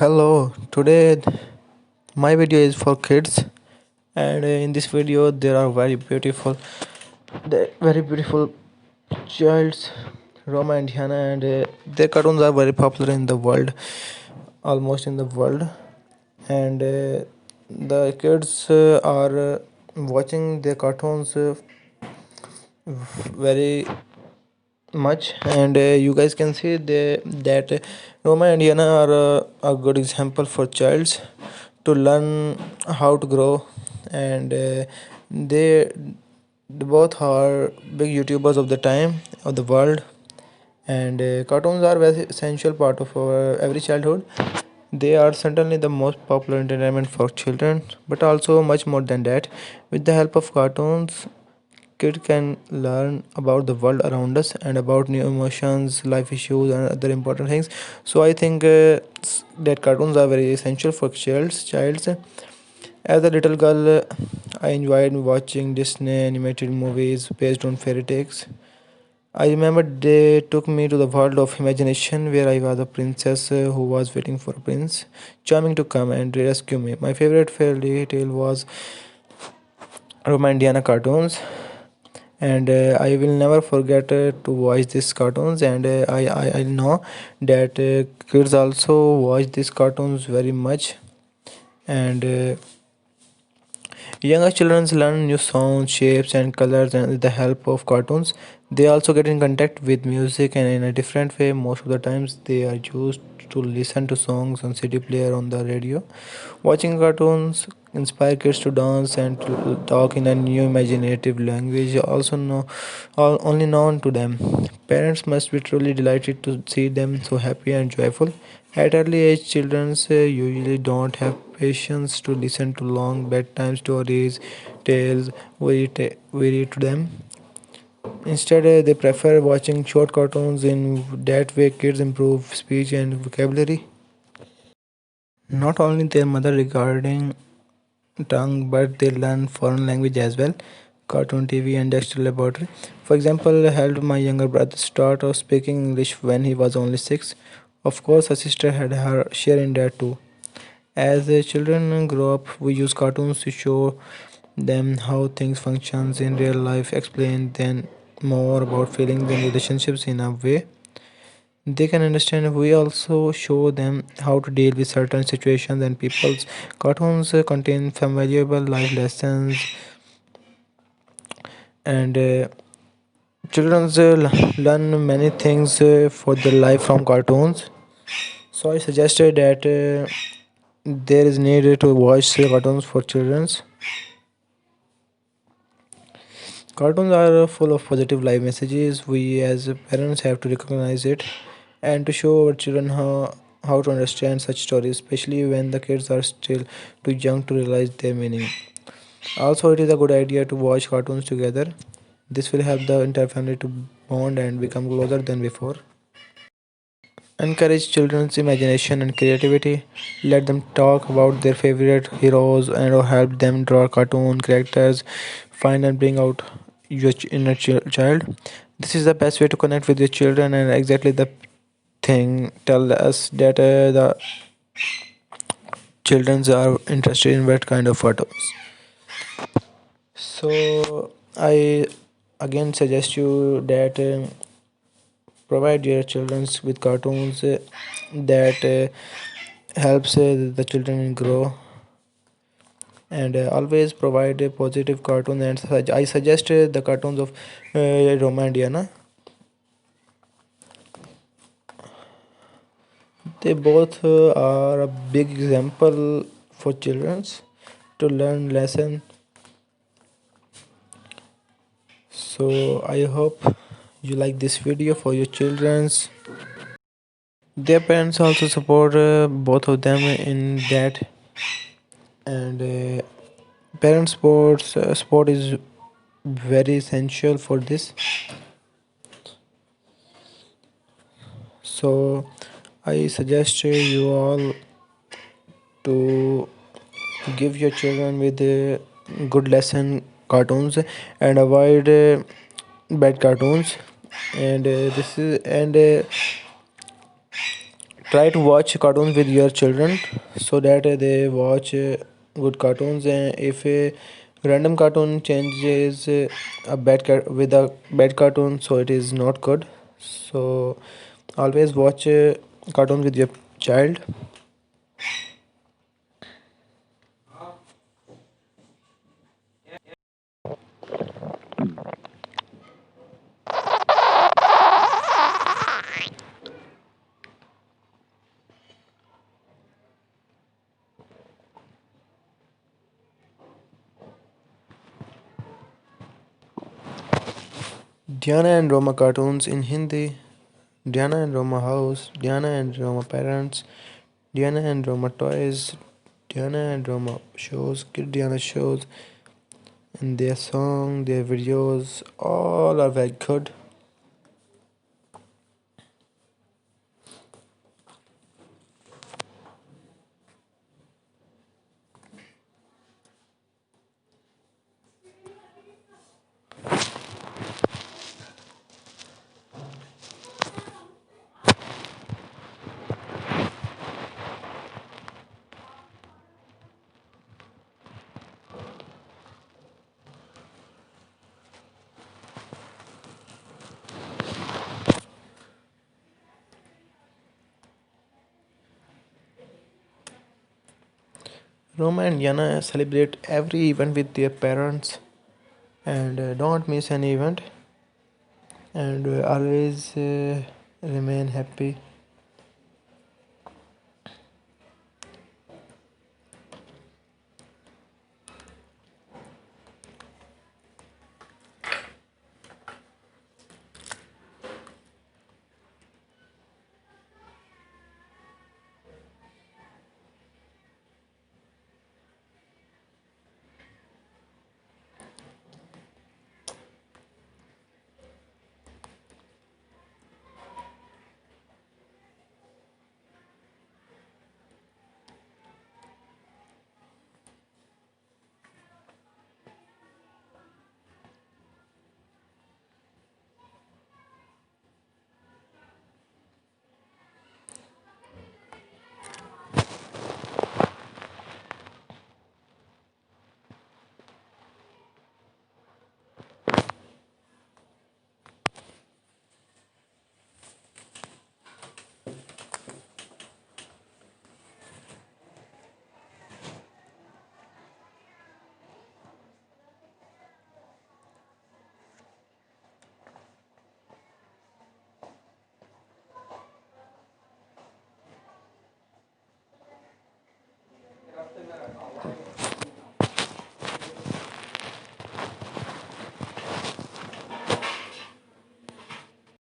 Hello, today my video is for kids, and in this video there are very beautiful childs, Roma and Diana, and their cartoons are very popular in the world, almost in the world, and the kids are watching their cartoons very much, and you guys can see that Roma and Diana are a good example for childs to learn how to grow, and they both are big YouTubers of the time of the world, and cartoons are very essential part of our every childhood. They are certainly the most popular entertainment for children, but also much more than that. With the help of cartoons, kids can learn about the world around us and about new emotions, life issues, and other important things. So I think that cartoons are very essential for childs. As a little girl, I enjoyed watching Disney animated movies based on fairy tales. I remember they took me to the world of imagination where I was a princess who was waiting for a prince charming to come and rescue me. My favorite fairy tale was Romandiana cartoons, and I will never forget to watch these cartoons. And I know that kids also watch these cartoons very much, and younger children learn new sounds, shapes, and colors and with the help of cartoons. They also get in contact with music and in a different way. Most of the times, they are used to listen to songs on CD player on the radio. Watching cartoons inspire kids to dance and to talk in a new imaginative language, only known to them. Parents must be truly delighted to see them so happy and joyful. At early age, children usually don't have patience to listen to long bedtime stories, tales we read to them. Instead, they prefer watching short cartoons. In that way, kids improve speech and vocabulary. Not only their mother regarding tongue, but they learn foreign language as well. Cartoon TV and extra laboratory. For example, helped my younger brother start of speaking English when he was only 6. Of course, her sister had her share in that too. As the children grow up, we use cartoons to show them how things functions in real life, explain them more about feelings and relationships in a way they can understand. We also show them how to deal with certain situations and people's cartoons contain some valuable life lessons, and children learn many things for their life from cartoons. So I suggested that there is need to watch cartoons for children's. Cartoons are full of positive life messages. We as parents have to recognize it and to show our children how to understand such stories, especially when the kids are still too young to realize their meaning. Also, it is a good idea to watch cartoons together. This will help the entire family to bond and become closer than before. Encourage children's imagination and creativity. Let them talk about their favorite heroes and or help them draw cartoon characters. Find and bring out your inner child. This is the best way to connect with your children, and exactly the thing tell us that the children are interested in what kind of photos. So I again suggest you that provide your children with cartoons that helps the children grow, and always provide a positive cartoon. And I suggest the cartoons of Roma and Diana. They both are a big example for children to learn lesson. So I hope you like this video for your children's. Their parents also support both of them in that, and parent sport is very essential for this. So I suggest you all to give your children with good lesson cartoons and avoid bad cartoons, and this is and try to watch cartoons with your children so that they watch good cartoons. And if a random cartoon changes a with a bad cartoon, so it is not good. So always watch cartoon with your child. Diana and Roma cartoons in Hindi, Diana and Roma house, Diana and Roma parents, Diana and Roma toys, Diana and Roma shows, Kid Diana shows, and their song, their videos, all are very good. Roma and Diana celebrate every event with their parents and don't miss any event and always remain happy.